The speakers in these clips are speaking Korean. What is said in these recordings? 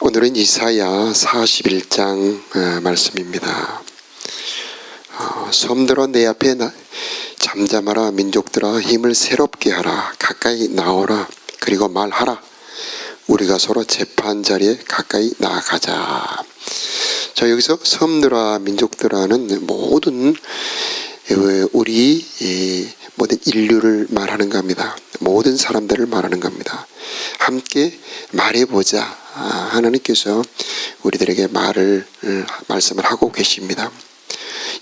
오늘은 이사야 41장 말씀입니다. 섬들아 내 앞에 잠잠하라. 민족들아 힘을 새롭게 하라. 가까이 나오라. 그리고 말하라. 우리가 서로 재판 자리에 가까이 나아가자. 자, 여기서 섬들아 민족들아는 모든 우리 모든 인류를 말하는 겁니다. 모든 사람들을 말하는 겁니다. 함께 말해보자. 하나님께서 우리들에게 말씀을 하고 계십니다.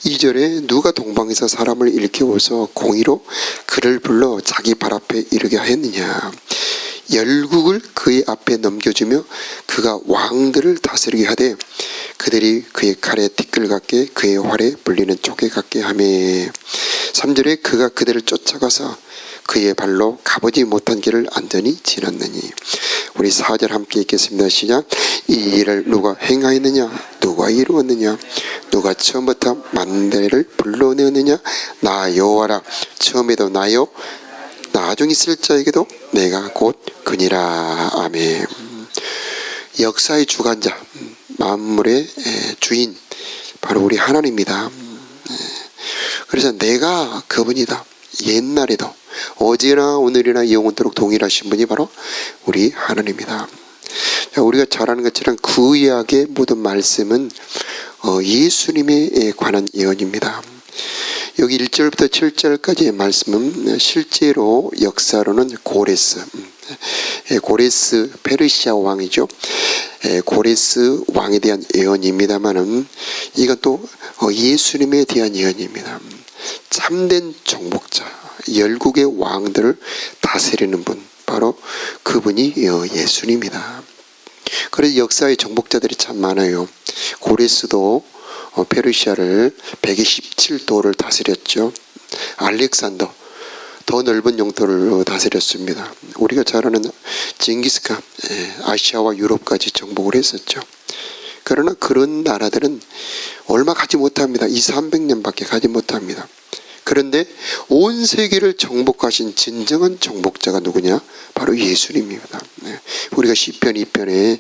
2절에 누가 동방에서 사람을 일깨워서 공의로 그를 불러 자기 발 앞에 이르게 하였느냐. 열국을 그의 앞에 넘겨주며 그가 왕들을 다스리게 하되 그들이 그의 칼에 티끌 같게 그의 활에 불리는 조개 같게 하며 3절에 그가 그들을 쫓아가서 그의 발로 가보지 못한 길을 안전히 지났느니. 우리 4절 함께 읽겠습니다. 시작. 이 일을 누가 행하였느냐. 누가 이루었느냐. 누가 처음부터 만대를 불러내었느냐. 나 여호와라. 처음에도 나요 나중 있을 자에게도 내가 곧 그니라. 아멘. 역사의 주관자, 만물의 주인, 바로 우리 하나님입니다. 그래서 내가 그분이다. 옛날에도 어제나 오늘이나 영원토록 동일하신 분이 바로 우리 하나님입니다. 우리가 잘 아는 것처럼 구약의 모든 말씀은 예수님에 관한 예언입니다. 여기 1절부터 7절까지의 말씀은 실제로 역사로는 고레스 페르시아 왕이죠. 고레스 왕에 대한 예언입니다만은 이건 또 예수님에 대한 예언입니다. 참된 정복자, 열국의 왕들을 다스리는 분, 바로 그분이 예수님입니다. 그래서 역사의 정복자들이 참 많아요. 고레스도 페르시아를 127도를 다스렸죠. 알렉산더 더 넓은 영토를 다스렸습니다. 우리가 잘 아는 징기스칸 아시아와 유럽까지 정복을 했었죠. 그러나 그런 나라들은 얼마 가지 못합니다. 200~300년밖에 가지 못합니다. 그런데 온 세계를 정복하신 진정한 정복자가 누구냐? 바로 예수님입니다. 우리가 시편 2편에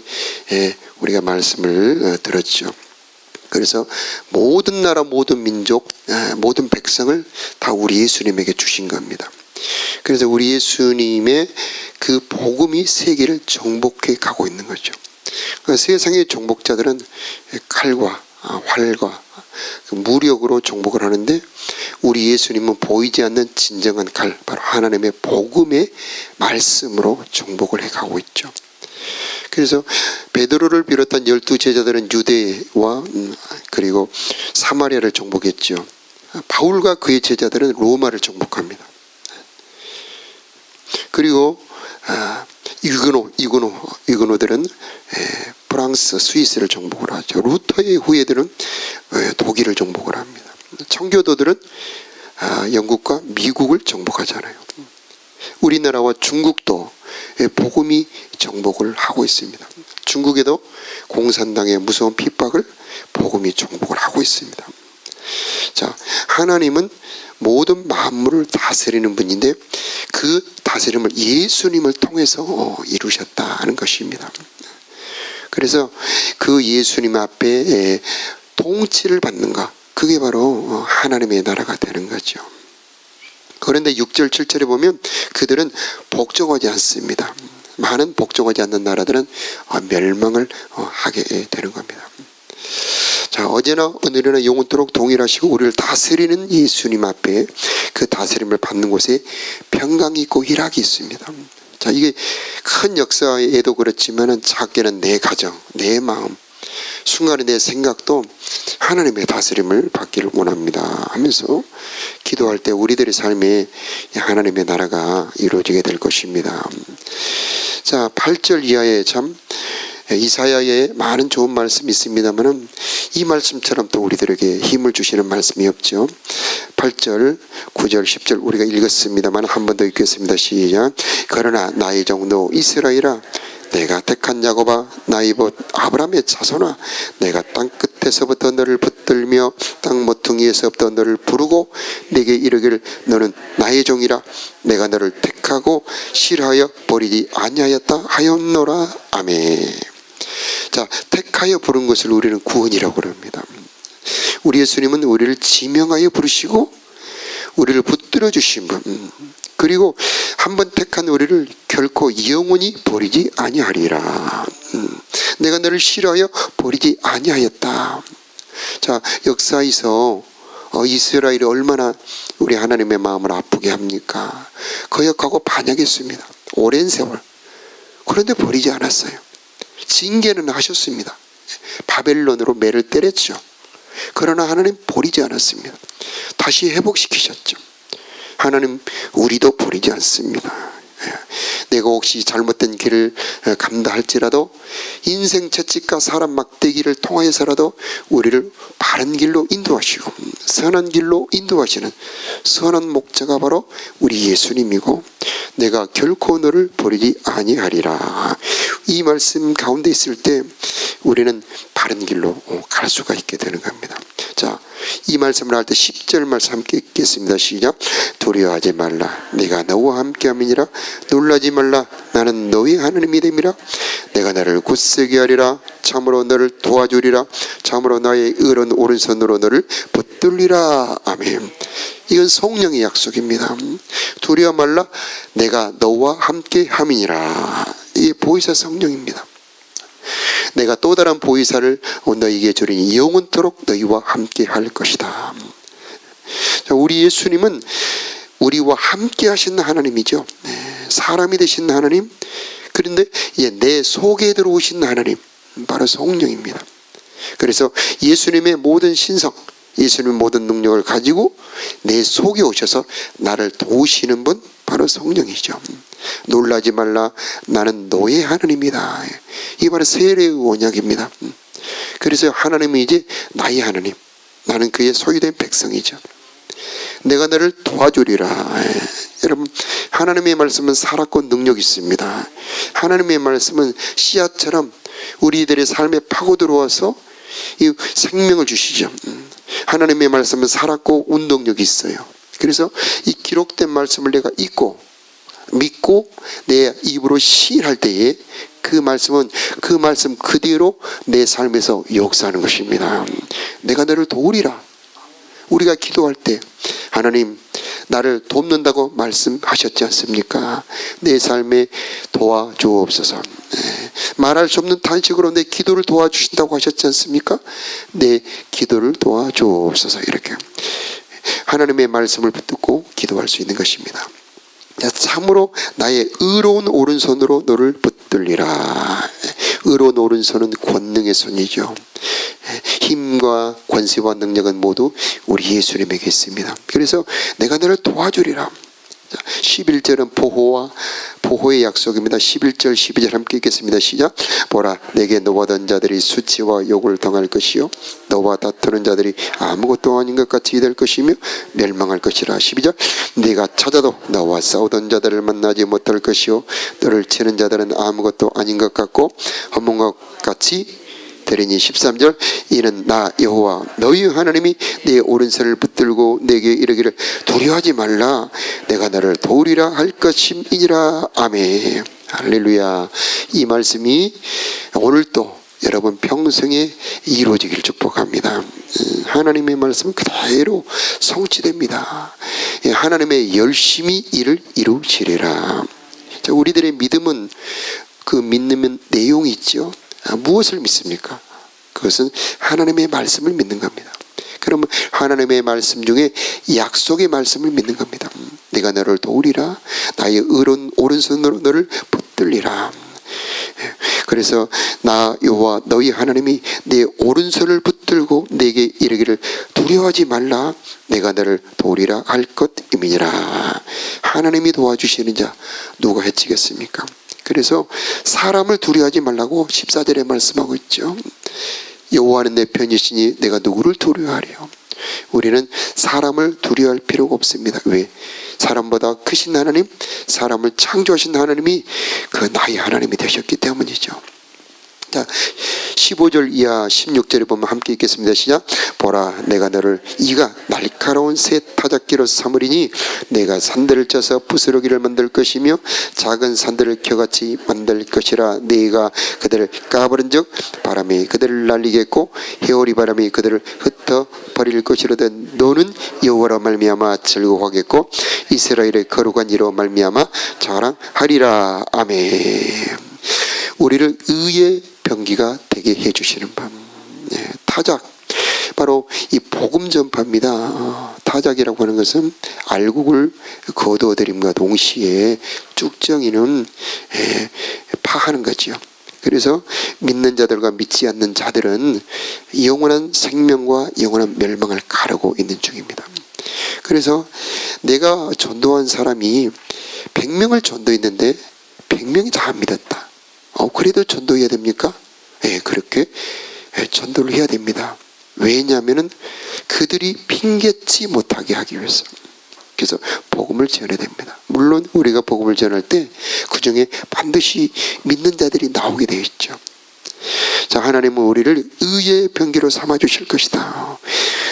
우리가 말씀을 들었죠. 그래서 모든 나라, 모든 민족, 모든 백성을 다 우리 예수님에게 주신 겁니다. 그래서 우리 예수님의 그 복음이 세계를 정복해 가고 있는 거죠. 그러니까 세상의 정복자들은 칼과 활과 무력으로 정복을 하는데 우리 예수님은 보이지 않는 진정한 칼, 바로 하나님의 복음의 말씀으로 정복을 해 가고 있죠. 그래서 베드로를 비롯한 12제자들은 유대와 그리고 사마리아를 정복했죠. 바울과 그의 제자들은 로마를 정복합니다. 그리고 이그노들은 프랑스, 스위스를 정복을 하죠. 루터의 후예들은 독일을 정복을 합니다. 청교도들은 영국과 미국을 정복하잖아요. 우리나라와 중국도 복음이 정복을 하고 있습니다. 중국에도 공산당의 무서운 핍박을 복음이 정복을 하고 있습니다. 자, 하나님은 모든 만물을 다스리는 분인데 그 다스림을 예수님을 통해서 이루셨다는 것입니다. 그래서 그 예수님 앞에 통치를 받는가, 그게 바로 하나님의 나라가 되는 거죠. 그런데 6절, 7절에 보면 그들은 복종하지 않습니다. 많은 복종하지 않는 나라들은 멸망을 하게 되는 겁니다. 자, 어제나 오늘이나 영원토록 동일하시고 우리를 다스리는 예수님 앞에 그 다스림을 받는 곳에 평강이 있고 희락이 있습니다. 자, 이게 큰 역사에도 그렇지만은 작게는 내 가정, 내 마음, 순간의 내 생각도 하나님의 다스림을 받기를 원합니다 하면서 기도할 때 우리들의 삶에 하나님의 나라가 이루어지게 될 것입니다. 자, 8절 이하에 참 이사야에 많은 좋은 말씀이 있습니다만은 이 말씀처럼 또 우리들에게 힘을 주시는 말씀이 없죠. 8절, 9절, 10절 우리가 읽었습니다만 한 번 더 읽겠습니다. 시작. 그러나 나의 종도 이스라엘아, 내가 택한 야곱아, 나의 봇 아브라함의 자손아, 내가 땅 끝에서부터 너를 붙들며 땅 모퉁이에서부터 너를 부르고 내게 이르기를 너는 나의 종이라. 내가 너를 택하고 싫어하여 버리지 아니하였다 하였노라. 아멘. 자, 자, 택하여 부른 것을 우리는 구원이라고 그럽니다. 우리 예수님은 우리를 지명하여 부르시고 우리를 붙들어 주신 분, 그리고 한번 택한 우리를 결코 영원히 버리지 아니하리라. 내가 너를 싫어하여 버리지 아니하였다. 자, 역사에서 이스라엘이 얼마나 우리 하나님의 마음을 아프게 합니까? 거역하고 반역했습니다. 오랜 세월. 그런데 버리지 않았어요. 징계는 하셨습니다. 바벨론으로 매를 때렸죠. 그러나 하나님 버리지 않았습니다. 다시 회복시키셨죠. 하나님 우리도 버리지 않습니다. 내가 혹시 잘못된 길을 간다 할지라도 인생 채찍과 사람 막대기를 통하여서라도 우리를 바른 길로 인도하시고 선한 길로 인도하시는 선한 목자가 바로 우리 예수님이고 내가 결코 너를 버리지 아니하리라. 이 말씀 가운데 있을 때 우리는 바른 길로 갈 수가 있게 되는 겁니다. 자, 이 말씀을 할 때 10절 말씀 함께 읽겠습니다. 시작. 두려워하지 말라. 내가 너와 함께함이니라. 놀라지 말라. 나는 너의 하나님이 됨이라. 내가 너를 굳세게 하리라. 참으로 너를 도와주리라. 참으로 나의 의로운 오른손으로 너를 붙들리라. 아멘. 이건 성령의 약속입니다. 두려워 말라. 내가 너와 함께함이니라. 이게 보혜사 성령입니다. 내가 또 다른 보혜사를 너희에게 주리니 영원토록 너희와 함께 할 것이다. 자, 우리 예수님은 우리와 함께 하시는 하나님이죠. 사람이 되신 하나님, 그런데 내 속에 들어오신 하나님, 바로 성령입니다. 그래서 예수님의 모든 신성, 예수님의 모든 능력을 가지고 내 속에 오셔서 나를 도우시는 분, 바로 성령이죠. 놀라지 말라. 나는 너의 하나님이다. 이게 바로 세례의 언약입니다. 그래서 하나님이 이제 나의 하나님, 나는 그의 소유된 백성이죠. 내가 너를 도와주리라. 여러분, 하나님의 말씀은 살았고 능력이 있습니다. 하나님의 말씀은 씨앗처럼 우리들의 삶에 파고 들어와서 이 생명을 주시죠. 하나님의 말씀은 살았고 운동력이 있어요. 그래서 이 기록된 말씀을 내가 읽고 믿고 내 입으로 시인할 때에 그 말씀은 그 말씀 그대로 내 삶에서 역사하는 것입니다. 내가 너를 도우리라. 우리가 기도할 때 하나님 나를 돕는다고 말씀하셨지 않습니까? 내 삶에 도와주옵소서. 말할 수 없는 탄식으로 내 기도를 도와주신다고 하셨지 않습니까? 내 기도를 도와주옵소서. 이렇게 하나님의 말씀을 붙들고 기도할 수 있는 것입니다. 참으로 나의 의로운 오른손으로 너를 붙들리라. 의로운 오른손은 권능의 손이죠. 힘과 권세와 능력은 모두 우리 예수님에게 있습니다. 그래서 내가 너를 도와주리라. 11절은 보호의 약속입니다. 11절 12절 함께 읽겠습니다. 시작. 보라, 내게 노하던 자들이 수치와 욕을 당할 것이요 너와 다투는 자들이 아무것도 아닌 것 같이 될 것이며 멸망할 것이라. 12절. 네가 찾아도 너와 싸우던 자들을 만나지 못할 것이요 너를 치는 자들은 아무것도 아닌 것 같고 헛몸 것 같이 되리니. 13절. 이는 나 여호와 너희 하나님이 네 오른손을 붙들고 내게 이르기를 두려워하지 말라. 내가 너를 도우리라 할 것임이니라. 아멘. 할렐루야. 이 말씀이 오늘도 여러분 평생에 이루어지기를 축복합니다. 하나님의 말씀 그대로 성취됩니다. 하나님의 열심히 일을 이루시리라. 우리들의 믿음은 그 믿는 내용이 있죠. 무엇을 믿습니까? 그것은 하나님의 말씀을 믿는 겁니다. 그러면 하나님의 말씀 중에 약속의 말씀을 믿는 겁니다. 내가 너를 도우리라. 나의 의로운 오른손으로 너를 붙들리라. 그래서 나 여호와 너희 하나님이 내 오른손을 붙들고 내게 이르기를 두려워하지 말라. 내가 너를 도우리라 할 것임이니라. 하나님이 도와주시는 자 누가 해치겠습니까? 그래서 사람을 두려워하지 말라고 14절에 말씀하고 있죠. 여호와는 내 편이시니 내가 누구를 두려워하리요. 우리는 사람을 두려워할 필요가 없습니다. 왜? 사람보다 크신 하나님, 사람을 창조하신 하나님이 그 나의 하나님이 되셨기 때문이죠. 자, 15절 이하 16절에 보면 함께 읽겠습니다. 시작. 보라, 내가 너를 이가 날카로운 새 타작기로 삼으리니 내가 산들을 쪄서 부스러기를 만들 것이며 작은 산들을 겨같이 만들 것이라. 네가 그들을 까버린즉 바람이 그들을 날리겠고 해오리 바람이 그들을 흩어버릴 것이로든 너는 여호와로 말미암아 즐거워하겠고 이스라엘의 거룩한 이로 말미암아 자랑하리라. 아멘. 우리를 의의 병기가 되게 해주시는 법. 타작, 바로 이 복음 전파입니다. 타작이라고 하는 것은 알곡을 거두어들임과 동시에 쭉정이는 파하는 거죠. 그래서 믿는 자들과 믿지 않는 자들은 영원한 생명과 영원한 멸망을 가르고 있는 중입니다. 그래서 내가 전도한 사람이 100명을 전도했는데 100명이 다 안 믿었다. 그래도 전도해야 됩니까? 그렇게 전도를 해야 됩니다. 왜냐하면 그들이 핑계치 못하게 하기 위해서. 그래서 복음을 전해야 됩니다. 물론 우리가 복음을 전할 때 그 중에 반드시 믿는 자들이 나오게 되어 있죠. 자, 하나님은 우리를 의의 병기로 삼아 주실 것이다.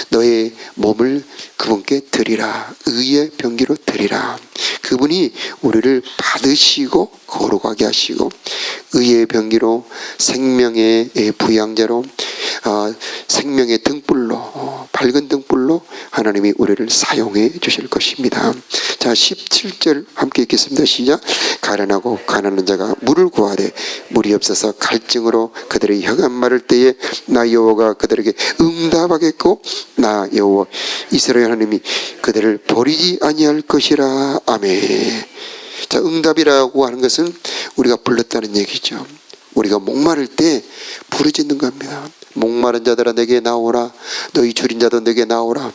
너의 몸을 그분께 드리라. 의의 병기로 드리라. 그분이 우리를 받으시고 거룩하게 하시고 의의 병기로 생명의 부양자로 생명의 등불로 밝은 등불로 하나님이 우리를 사용해 주실 것입니다. 자, 17절 함께 읽겠습니다. 시작. 가련하고 가난한 자가 물을 구하되 물이 없어서 갈증으로 그들의 혀가 마를 때에 나 여호와가 그들에게 응답하겠고 나 여호와 이스라엘 하나님이 그들을 버리지 아니할 것이라. 아멘. 자, 응답이라고 하는 것은 우리가 불렀다는 얘기죠. 우리가 목마를 때 부르짖는 겁니다. 목마른 자들아 내게 나오라. 너희 줄인 자도 내게 나오라.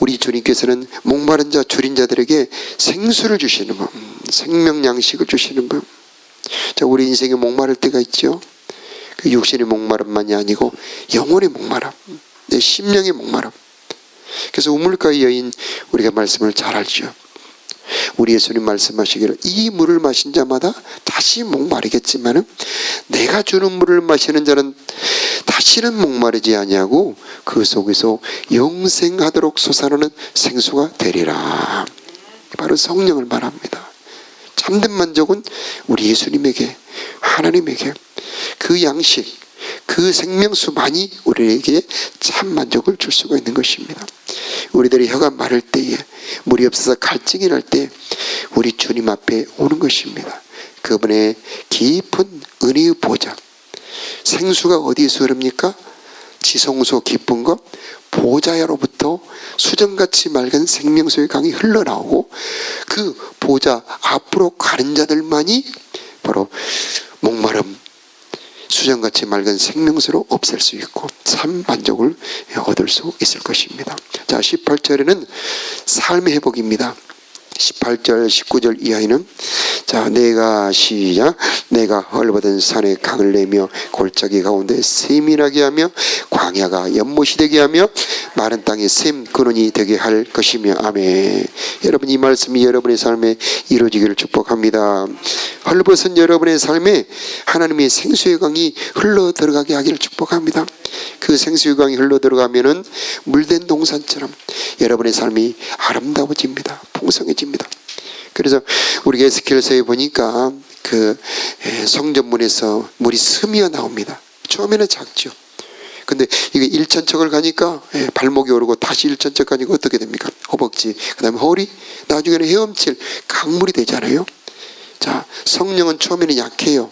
우리 주님께서는 목마른 자 줄인 자들에게 생수를 주시는 법, 생명 양식을 주시는 법. 자, 우리 인생에 목마를 때가 있죠. 그 육신의 목마름만이 아니고 영혼의 목마름, 내 심령의 목마름. 그래서 우물가의 여인, 우리가 말씀을 잘 알죠. 우리 예수님 말씀하시기를 이 물을 마신 자마다 다시 목마르겠지만은 내가 주는 물을 마시는 자는 다시는 목마르지 아니하고 그 속에서 영생하도록 솟아나는 생수가 되리라. 바로 성령을 말합니다. 참된 만족은 우리 예수님에게, 하나님에게 그 양식, 그 생명수만이 우리에게 참 만족을 줄 수가 있는 것입니다. 우리들의 혀가 마를 때에, 물이 없어서 갈증이 날 때 우리 주님 앞에 오는 것입니다. 그분의 깊은 은혜의 보좌. 생수가 어디에서 흐릅니까? 지성소 깊은 것 보좌로부터 수정같이 맑은 생명수의 강이 흘러나오고 그 보좌 앞으로 가는 자들만이 바로 목마름, 수정같이 맑은 생명수로 없앨 수 있고 참 만족을 얻을 수 있을 것입니다. 자, 18절에는 삶의 회복입니다. 18절 19절 이하에는 자, 내가 시작. 내가 헐벗은 산에 강을 내며 골짜기 가운데 샘이 나게 하며 광야가 연못이 되게 하며 마른 땅에 샘 근원이 되게 할 것이며. 아멘. 여러분, 이 말씀이 여러분의 삶에 이루어지기를 축복합니다. 헐벗은 여러분의 삶에 하나님의 생수의 강이 흘러 들어가게 하기를 축복합니다. 그 생수의 강이 흘러 들어가면은 물된 동산처럼 여러분의 삶이 아름다워집니다. 풍성해집니다. 그래서 우리 에스겔서에 보니까 그 성전문에서 물이 스며 나옵니다. 처음에는 작죠. 근데 이게 1천척을 가니까 발목이 오르고 다시 1천척 가니까 어떻게 됩니까? 허벅지, 그 다음에 허리, 나중에는 헤엄칠 강물이 되잖아요. 자, 성령은 처음에는 약해요.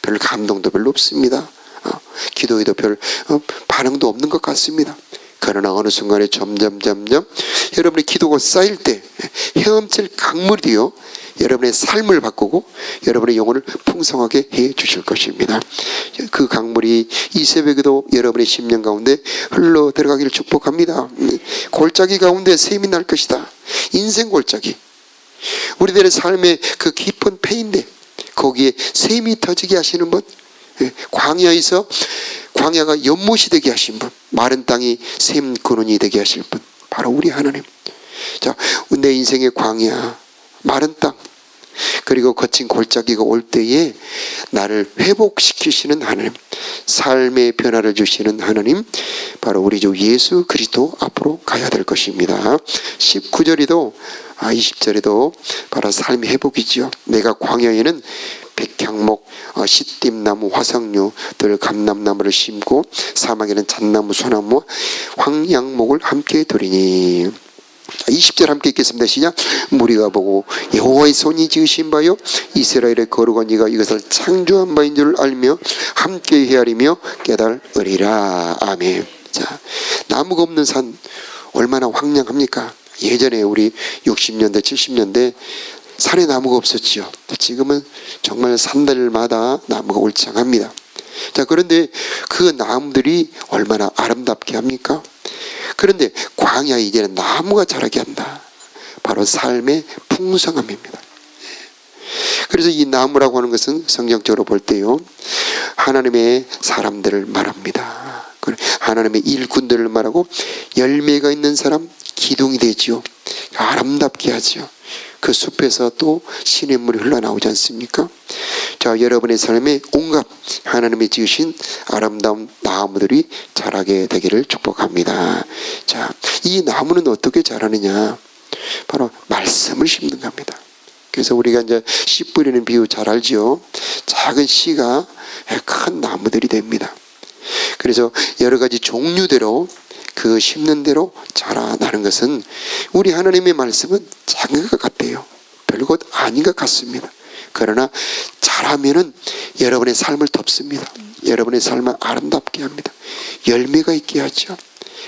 별 감동도 별로 없습니다. 기도에도 별 반응도 없는 것 같습니다. 그러나 어느 순간에 점점 여러분의 기도가 쌓일 때 헤엄칠 강물이요 여러분의 삶을 바꾸고 여러분의 영혼을 풍성하게 해 주실 것입니다. 그 강물이 이 새벽에도 여러분의 심령 가운데 흘러 들어가기를 축복합니다. 골짜기 가운데 샘이 날 것이다. 인생 골짜기, 우리들의 삶의 그 깊은 패인데 거기에 샘이 터지게 하시는 분, 광야에서 광야가 연못이 되게 하신 분, 마른 땅이 샘 근원이 되게 하실 분, 바로 우리 하나님. 자, 내 인생의 광야, 마른 땅, 그리고 거친 골짜기가 올 때에 나를 회복시키시는 하나님, 삶의 변화를 주시는 하나님, 바로 우리 주 예수 그리스도 앞으로 가야 될 것입니다. 19절에도 20절에도 바로 삶의 회복이지요. 내가 광야에는 백향목, 시띠나무, 화석류, 들감람나무를 심고 사막에는 잣나무, 소나무, 황양목을 함께 두리니. 20절 함께 읽겠습니다. 시작. 무리가 보고 여호와의 손이 지으신 바요 이스라엘의 거룩한 이가 이것을 창조한 바인 줄 알며 함께 헤아리며 깨달으리라. 아멘. 자, 나무가 없는 산 얼마나 황량합니까? 예전에 우리 60년대 70년대 산에 나무가 없었지요. 지금은 정말 산들마다 나무가 울창합니다. 자, 그런데 그 나무들이 얼마나 아름답게 합니까? 그런데 광야에 이제는 나무가 자라게 한다. 바로 삶의 풍성함입니다. 그래서 이 나무라고 하는 것은 성경적으로 볼 때요, 하나님의 사람들을 말합니다. 하나님의 일꾼들을 말하고, 열매가 있는 사람 기둥이 되지요. 아름답게 하지요. 그 숲에서 또 시냇물이 흘러나오지 않습니까? 자, 여러분의 삶에 온갖 하나님이 지으신 아름다운 나무들이 자라게 되기를 축복합니다. 자, 이 나무는 어떻게 자라느냐? 바로 말씀을 심는 겁니다. 그래서 우리가 이제 씨 뿌리는 비유 잘 알죠? 작은 씨가 큰 나무들이 됩니다. 그래서 여러 가지 종류대로 그 심는 대로 자라나는 것은 우리 하나님의 말씀은 작은 것 같아요. 별것 아닌 것 같습니다. 그러나 자라면은 여러분의 삶을 덮습니다. 여러분의 삶을 아름답게 합니다. 열매가 있게 하죠.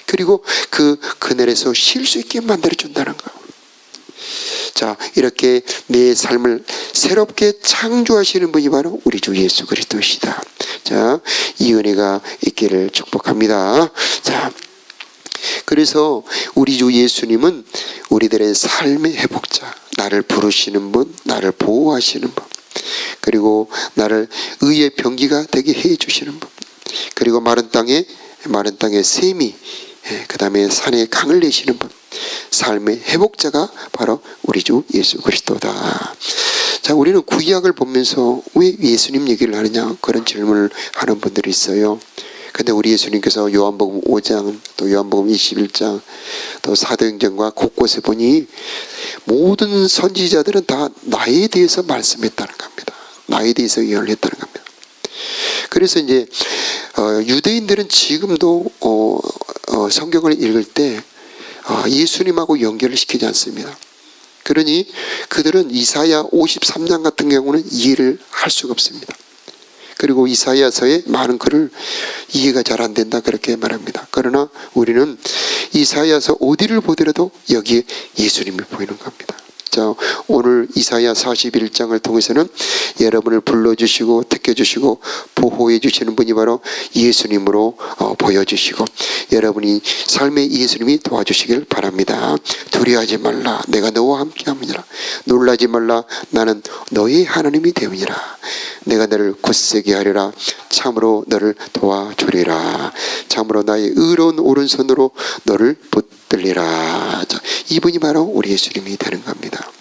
그리고 그 그늘에서 쉴 수 있게 만들어준다는 거. 자, 이렇게 내 삶을 새롭게 창조하시는 분이 바로 우리 주 예수 그리스도시다. 자, 이 은혜가 있기를 축복합니다. 자, 그래서 우리 주 예수님은 우리들의 삶의 회복자, 나를 부르시는 분, 나를 보호하시는 분, 그리고 나를 의의 병기가 되게 해 주시는 분, 그리고 마른 땅에 샘이, 그 다음에 산에 강을 내시는 분, 삶의 회복자가 바로 우리 주 예수 그리스도다. 자, 우리는 구약을 보면서 왜 예수님 얘기를 하느냐, 그런 질문을 하는 분들이 있어요. 근데 우리 예수님께서 요한복음 5장, 또 요한복음 21장, 또 사도행전과 곳곳에 보니 모든 선지자들은 다 나에 대해서 말씀했다는 겁니다. 나에 대해서 예언을 했다는 겁니다. 그래서 이제 유대인들은 지금도 성경을 읽을 때 예수님하고 연결을 시키지 않습니다. 그러니 그들은 이사야 53장 같은 경우는 이해를 할 수가 없습니다. 그리고 이사야서의 많은 글을 이해가 잘 안 된다, 그렇게 말합니다. 그러나 우리는 이사야서 어디를 보더라도 여기에 예수님이 보이는 겁니다. 자, 오늘 이사야 41장을 통해서는 여러분을 불러주시고 택해주시고 보호해 주시는 분이 바로 예수님으로 보여주시고, 여러분이 삶의 예수님이 도와주시길 바랍니다. 두려워하지 말라, 내가 너와 함께함이니라. 놀라지 말라, 나는 너의 하나님이 되느니라. 내가 너를 굳세게 하리라. 참으로 너를 도와주리라. 참으로 나의 의로운 오른손으로 너를 붙들리라. 자, 이분이 바로 우리 예수님이 되는 겁니다.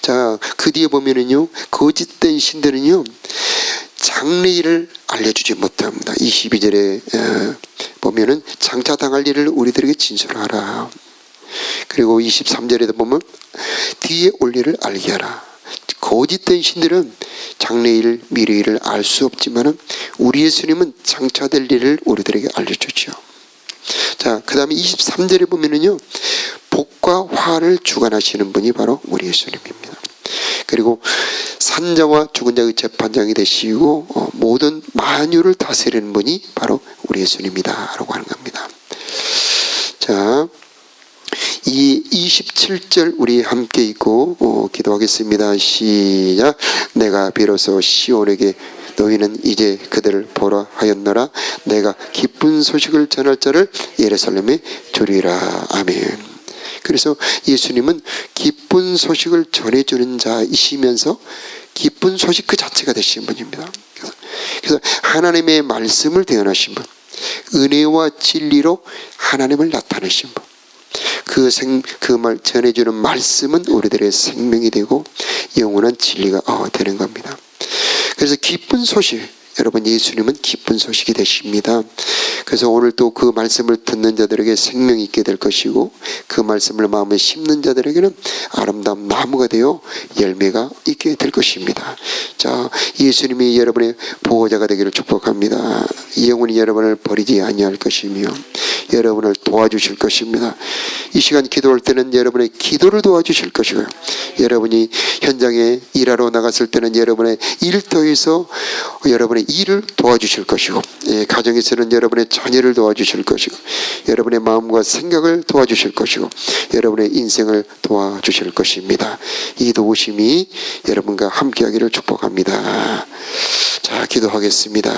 자, 그 뒤에 보면은요, 거짓된 신들은요, 장래일을 알려주지 못합니다. 22절에 보면은 장차 당할 일을 우리들에게 진술하라. 그리고 23절에도 보면 뒤에 올 일을 알게 하라. 거짓된 신들은 장래일, 미래일을 알 수 없지만은 우리 예수님은 장차 될 일을 우리들에게 알려주죠. 자, 그 다음에 23절에 보면은요, 복과 화를 주관하시는 분이 바로 우리 예수님입니다. 그리고 산자와 죽은 자의 재판장이 되시고 모든 만유를 다스리는 분이 바로 우리 예수님이다 라고 하는 겁니다. 자, 이 27절 우리 함께 읽고 기도하겠습니다. 시작. 내가 비로소 시온에게 너희는 이제 그들을 보라 하였노라. 내가 기쁜 소식을 전할 자를 예루살렘에 주리라. 아멘. 그래서 예수님은 기쁜 소식을 전해주는 자이시면서 기쁜 소식 그 자체가 되신 분입니다. 그래서 하나님의 말씀을 대언하신 분, 은혜와 진리로 하나님을 나타내신 분, 그 말 전해주는 말씀은 우리들의 생명이 되고 영원한 진리가 되는 겁니다. 그래서 기쁜 소식, 여러분 예수님은 기쁜 소식이 되십니다. 그래서 오늘 또 그 말씀을 듣는 자들에게 생명이 있게 될 것이고 그 말씀을 마음에 심는 자들에게는 아름다운 나무가 되어 열매가 있게 될 것입니다. 자, 예수님이 여러분의 보호자가 되기를 축복합니다. 영원히 여러분을 버리지 아니할 것이며 여러분을 도와주실 것입니다. 이 시간 기도할 때는 여러분의 기도를 도와주실 것이고요. 여러분이 현장에 일하러 나갔을 때는 여러분의 일터에서 여러분의 일을 도와주실 것이고, 가정에서는 여러분의 자녀를 도와주실 것이고, 여러분의 마음과 생각을 도와주실 것이고, 여러분의 인생을 도와주실 것입니다. 이 도우심이 여러분과 함께하기를 축복합니다. 자, 기도하겠습니다.